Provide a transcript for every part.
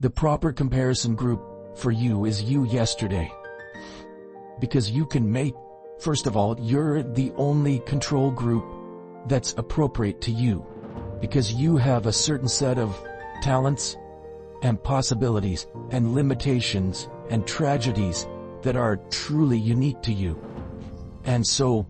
The proper comparison group for you is you yesterday. Because you can make, first of all, you're the only control group that's appropriate to you. Because you have a certain set of talents and possibilities and limitations and tragedies that are truly unique to you. And so,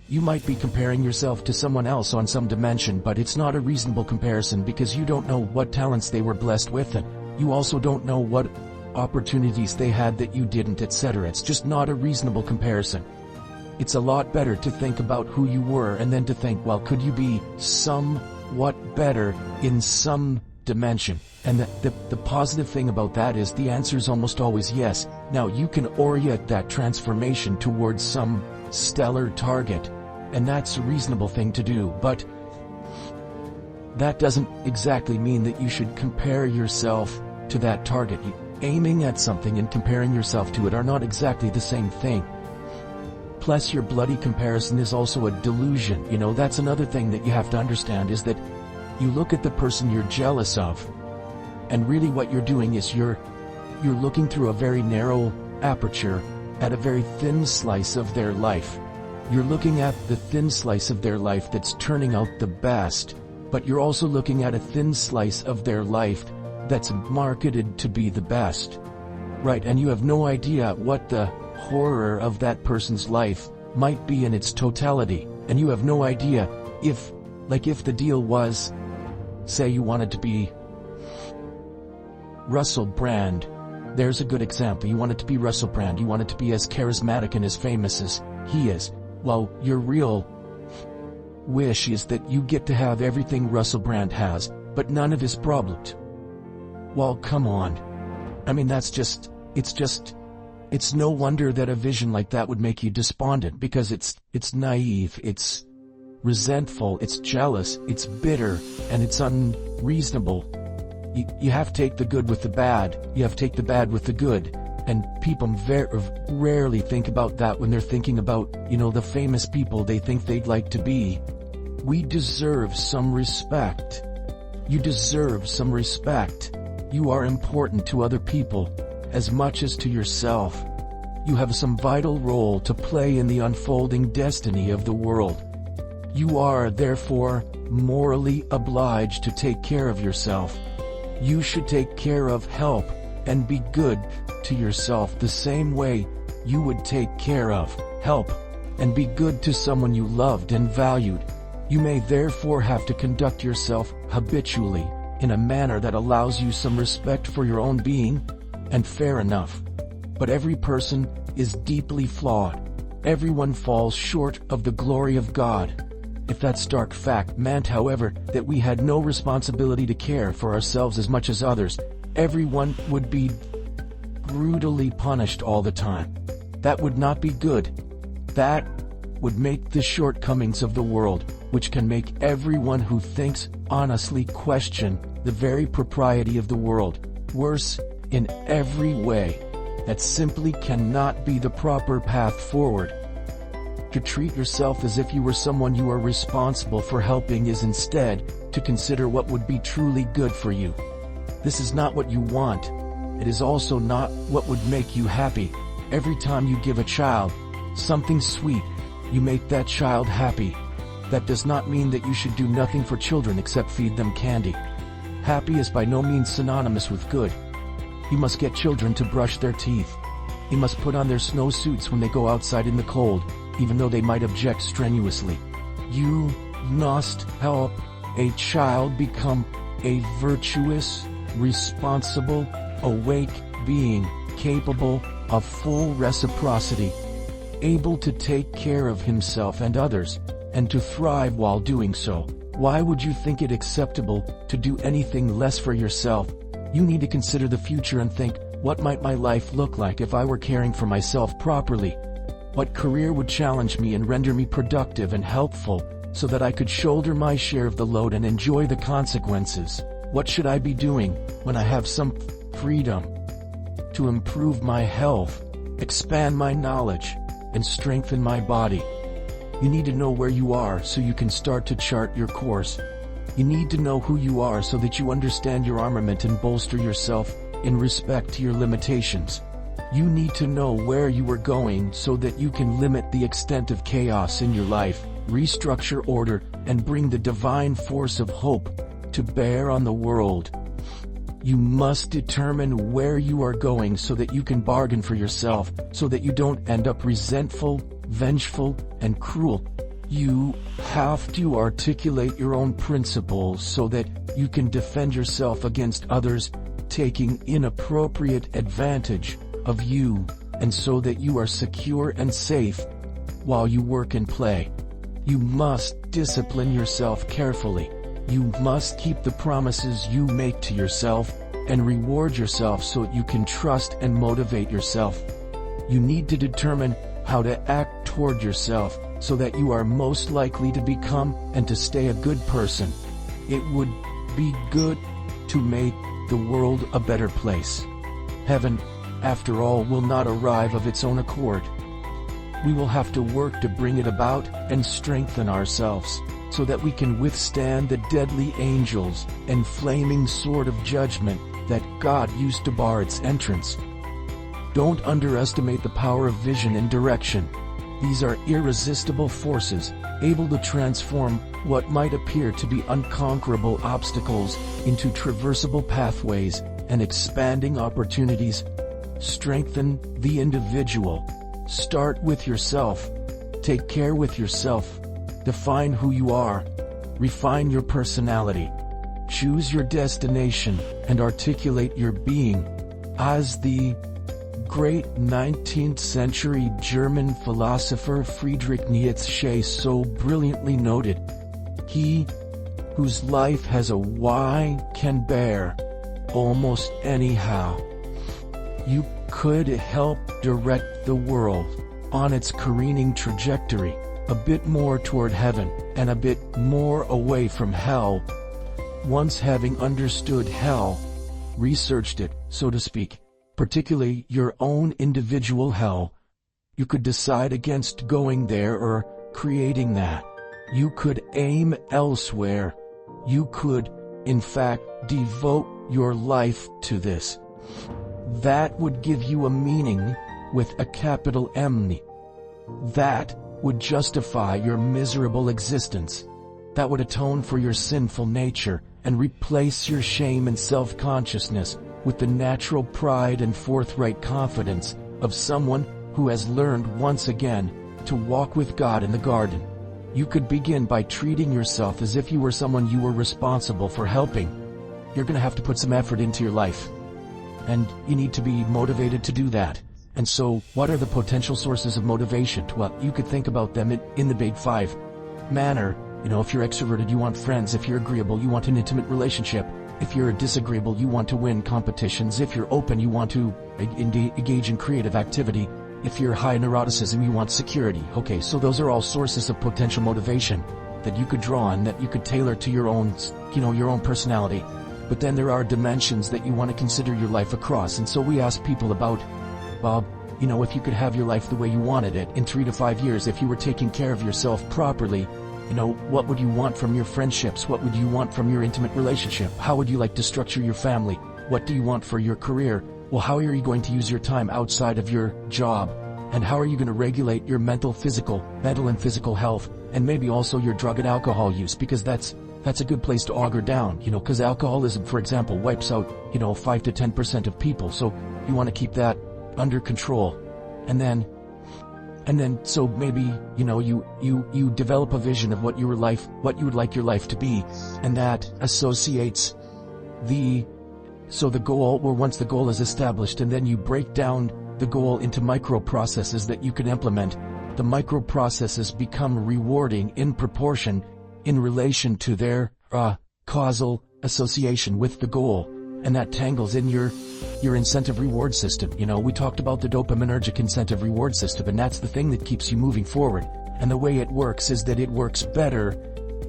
you might be comparing yourself to someone else on some dimension, but it's not a reasonable comparison because you don't know what talents they were blessed with, and you also don't know what opportunities they had that you didn't, etc. It's just not a reasonable comparison. It's a lot better to think about who you were and then to think, well, could you be somewhat better in some dimension? And the positive thing about that is the answer is almost always yes. Now, you can orient that transformation towards some stellar target, and that's a reasonable thing to do, but that doesn't exactly mean that you should compare yourself to that target. Aiming at something and comparing yourself to it are not exactly the same thing. Plus, your bloody comparison is also a delusion. That's another thing that you have to understand, is that you look at the person you're jealous of, and really what you're doing is you're looking through a very narrow aperture at a very thin slice of their life. You're looking at the thin slice of their life that's turning out the best, but you're also looking at a thin slice of their life that's marketed to be the best. Right, and you have no idea what the horror of that person's life might be in its totality, and you have no idea if the deal was, say you wanted to be Russell Brand. There's a good example. You wanted to be Russell Brand. You wanted to be as charismatic and as famous as he is. Well, your real wish is that you get to have everything Russell Brand has, but none of his problems. Well, come on. I mean, it's no wonder that a vision like that would make you despondent, because it's naive, it's resentful, it's jealous, it's bitter, and it's unreasonable. You have to take the good with the bad, you have to take the bad with the good, and people rarely think about that when they're thinking about, the famous people they think they'd like to be. We deserve some respect. You deserve some respect. You are important to other people, as much as to yourself. You have some vital role to play in the unfolding destiny of the world. You are, therefore, morally obliged to take care of yourself. You should take care of, help, and be good to yourself the same way you would take care of, help, and be good to someone you loved and valued. You may therefore have to conduct yourself habitually in a manner that allows you some respect for your own being, and fair enough. But every person is deeply flawed. Everyone falls short of the glory of God. If that stark fact meant, however, that we had no responsibility to care for ourselves as much as others, everyone would be brutally punished all the time. That would not be good. That would make the shortcomings of the world, which can make everyone who thinks honestly question the very propriety of the world, worse in every way. That simply cannot be the proper path forward. To treat yourself as if you were someone you are responsible for helping is instead to consider what would be truly good for you. This is not what you want. It is also not what would make you happy. Every time you give a child something sweet, you make that child happy. That does not mean that you should do nothing for children except feed them candy. Happy is by no means synonymous with good. You must get children to brush their teeth. You must put on their snow suits when they go outside in the cold, even though they might object strenuously. You must help a child become a virtuous, responsible, awake being, capable of full reciprocity, able to take care of himself and others, and to thrive while doing so. Why would you think it acceptable to do anything less for yourself? You need to consider the future and think, what might my life look like if I were caring for myself properly? What career would challenge me and render me productive and helpful, so that I could shoulder my share of the load and enjoy the consequences? What should I be doing when I have some freedom to improve my health, expand my knowledge, and strengthen my body? You need to know where you are so you can start to chart your course. You need to know who you are so that you understand your armament and bolster yourself in respect to your limitations. You need to know where you are going so that you can limit the extent of chaos in your life, restructure order, and bring the divine force of hope to bear on the world. You must determine where you are going so that you can bargain for yourself, so that you don't end up resentful, vengeful, and cruel. You have to articulate your own principles so that you can defend yourself against others taking inappropriate advantage of you, and so that you are secure and safe while you work and play. You must discipline yourself carefully. You must keep the promises you make to yourself and reward yourself so you can trust and motivate yourself. You need to determine how to act toward yourself so that you are most likely to become and to stay a good person. It would be good to make the world a better place. Heaven, after all, will not arrive of its own accord. We will have to work to bring it about and strengthen ourselves, so that we can withstand the deadly angels and flaming sword of judgment that God used to bar its entrance. Don't underestimate the power of vision and direction. These are irresistible forces, able to transform what might appear to be unconquerable obstacles into traversable pathways and expanding opportunities. Strengthen the individual. Start with yourself. Take care with yourself. Define who you are. Refine your personality. Choose your destination and articulate your being. As the great 19th century German philosopher Friedrich Nietzsche so brilliantly noted, he whose life has a why can bear almost anyhow. You could help direct the world on its careening trajectory, a bit more toward heaven and a bit more away from hell. Once having understood hell, researched it, so to speak, particularly your own individual hell, you could decide against going there or creating that. You could aim elsewhere. You could, in fact, devote your life to this. That would give you a meaning with a capital M. That would justify your miserable existence. That would atone for your sinful nature and replace your shame and self-consciousness with the natural pride and forthright confidence of someone who has learned once again to walk with God in the garden. You could begin by treating yourself as if you were someone you were responsible for helping. You're going to have to put some effort into your life, and you need to be motivated to do that. And so, what are the potential sources of motivation? Well, you could think about them in the big five manner. If you're extroverted, you want friends. If you're agreeable, you want an intimate relationship. If you're disagreeable, you want to win competitions. If you're open, you want to engage in creative activity. If you're high in neuroticism, you want security. Okay, so those are all sources of potential motivation that you could draw on, that you could tailor to your own, your own personality. But then there are dimensions that you want to consider your life across. And so we ask people about, Bob, if you could have your life the way you wanted it in 3 to 5 years, if you were taking care of yourself properly, what would you want from your friendships? What would you want from your intimate relationship? How would you like to structure your family? What do you want for your career? Well, how are you going to use your time outside of your job? And how are you going to regulate your mental and physical health? And maybe also your drug and alcohol use, because that's a good place to auger down, because alcoholism, for example, wipes out, 5 to 10% of people. So you want to keep that under control. And then so maybe, you develop a vision of what you would like your life to be, and that associates the goal, or once the goal is established, and then you break down the goal into micro processes that you can implement. The micro processes become rewarding in proportion in relation to their causal association with the goal, and that tangles in your incentive reward system. We talked about the dopaminergic incentive reward system, and that's the thing that keeps you moving forward. And the way it works is that it works better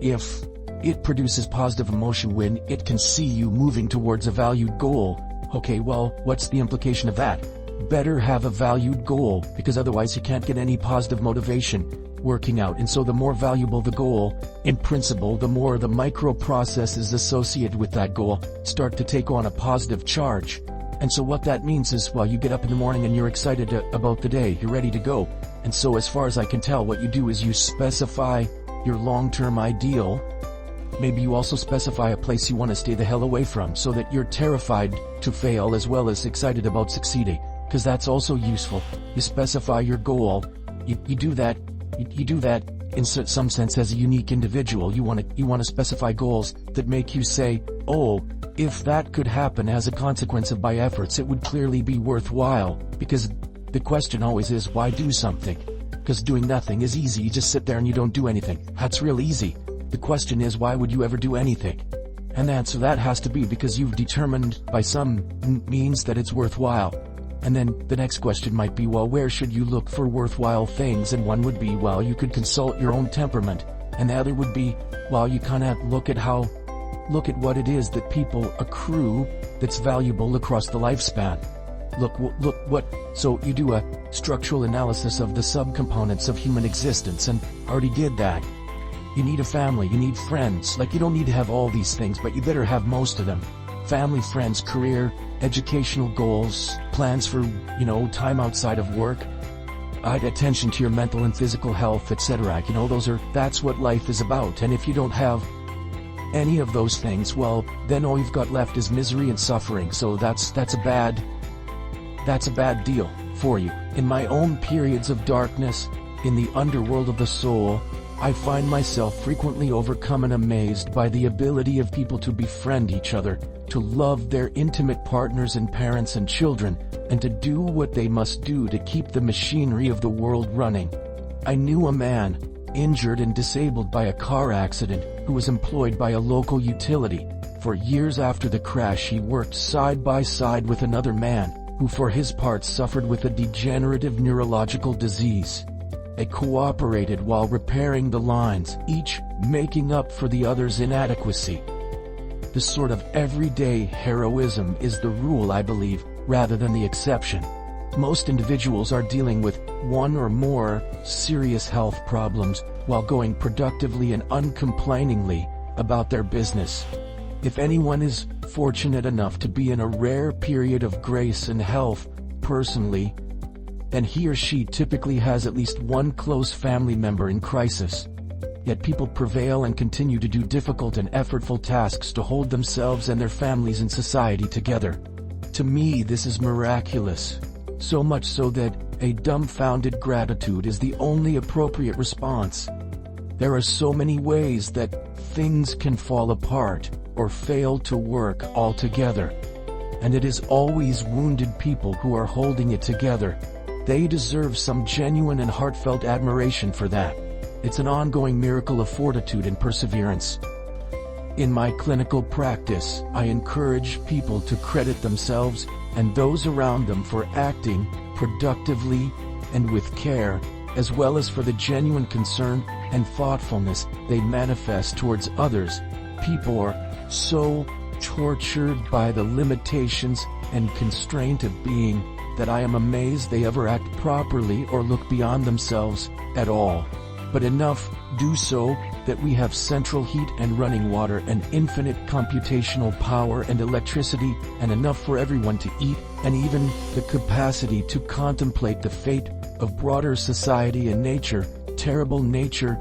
if it produces positive emotion when it can see you moving towards a valued goal. Okay, well, what's the implication of that? Better have a valued goal, because otherwise you can't get any positive motivation working out, and so the more valuable the goal, in principle, the more the micro-processes associated with that goal start to take on a positive charge. And so what that means is, well, you get up in the morning and you're excited about the day, you're ready to go. And so as far as I can tell, what you do is you specify your long-term ideal. Maybe you also specify a place you want to stay the hell away from, so that you're terrified to fail as well as excited about succeeding, because that's also useful. You specify your goal. You do that in some sense as a unique individual. You want to specify goals that make you say, oh, if that could happen as a consequence of my efforts, it would clearly be worthwhile. Because the question always is, why do something? Because doing nothing is easy. You just sit there and you don't do anything. That's real easy. The question is, why would you ever do anything? And the answer that has to be because you've determined by some means that it's worthwhile. And then the next question might be, well, where should you look for worthwhile things? And one would be, well, you could consult your own temperament. And the other would be, well, you kind of look at what it is that people accrue that's valuable across the lifespan. So you do a structural analysis of the subcomponents of human existence, and already did that. You need a family, you need friends. Like, you don't need to have all these things, but you better have most of them. Family, friends, career, educational goals, plans for, time outside of work, attention to your mental and physical health, etc. That's what life is about. And if you don't have any of those things, well, then all you've got left is misery and suffering. So that's a bad deal for you. In my own periods of darkness, in the underworld of the soul, I find myself frequently overcome and amazed by the ability of people to befriend each other, to love their intimate partners and parents and children, and to do what they must do to keep the machinery of the world running. I knew a man, injured and disabled by a car accident, who was employed by a local utility. For years after the crash, he worked side by side with another man, who for his part suffered with a degenerative neurological disease. They cooperated while repairing the lines, each making up for the other's inadequacy. This sort of everyday heroism is the rule, I believe, rather than the exception. Most individuals are dealing with one or more serious health problems while going productively and uncomplainingly about their business. If anyone is fortunate enough to be in a rare period of grace and health personally, then he or she typically has at least one close family member in crisis. Yet people prevail and continue to do difficult and effortful tasks to hold themselves and their families and society together. To me, this is miraculous. So much so that a dumbfounded gratitude is the only appropriate response. There are so many ways that things can fall apart or fail to work altogether. And it is always wounded people who are holding it together. They deserve some genuine and heartfelt admiration for that. It's an ongoing miracle of fortitude and perseverance. In my clinical practice, I encourage people to credit themselves and those around them for acting productively and with care, as well as for the genuine concern and thoughtfulness they manifest towards others. People are so tortured by the limitations and constraint of being that I am amazed they ever act properly or look beyond themselves at all. But enough do so that we have central heat and running water and infinite computational power and electricity, and enough for everyone to eat, and even the capacity to contemplate the fate of broader society and nature, terrible nature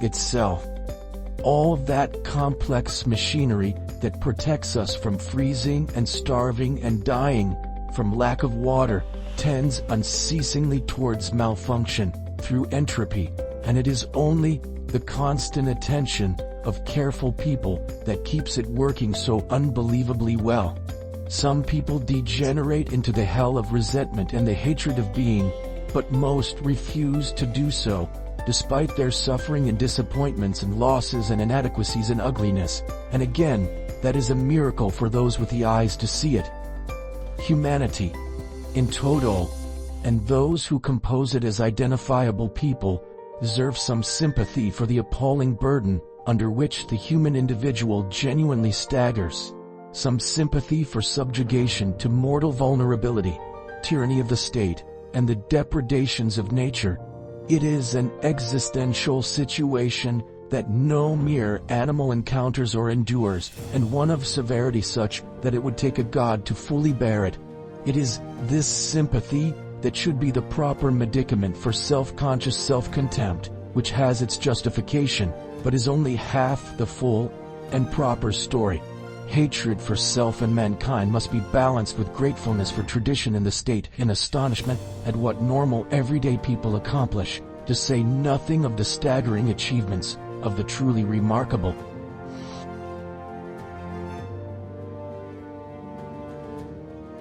itself. All of that complex machinery that protects us from freezing and starving and dying from lack of water tends unceasingly towards malfunction through entropy, and it is only the constant attention of careful people that keeps it working so unbelievably well. Some people degenerate into the hell of resentment and the hatred of being, but most refuse to do so, despite their suffering and disappointments and losses and inadequacies and ugliness. And again, that is a miracle for those with the eyes to see it. Humanity, in total, and those who compose it as identifiable people, deserve some sympathy for the appalling burden under which the human individual genuinely staggers, some sympathy for subjugation to mortal vulnerability, tyranny of the state, and the depredations of nature, It is an existential situation that no mere animal encounters or endures, and one of severity such that it would take a god to fully bear it. It is this sympathy that should be the proper medicament for self-conscious self-contempt, which has its justification, but is only half the full and proper story. Hatred for self and mankind must be balanced with gratefulness for tradition and the state, in astonishment at what normal everyday people accomplish, to say nothing of the staggering achievements of the truly remarkable.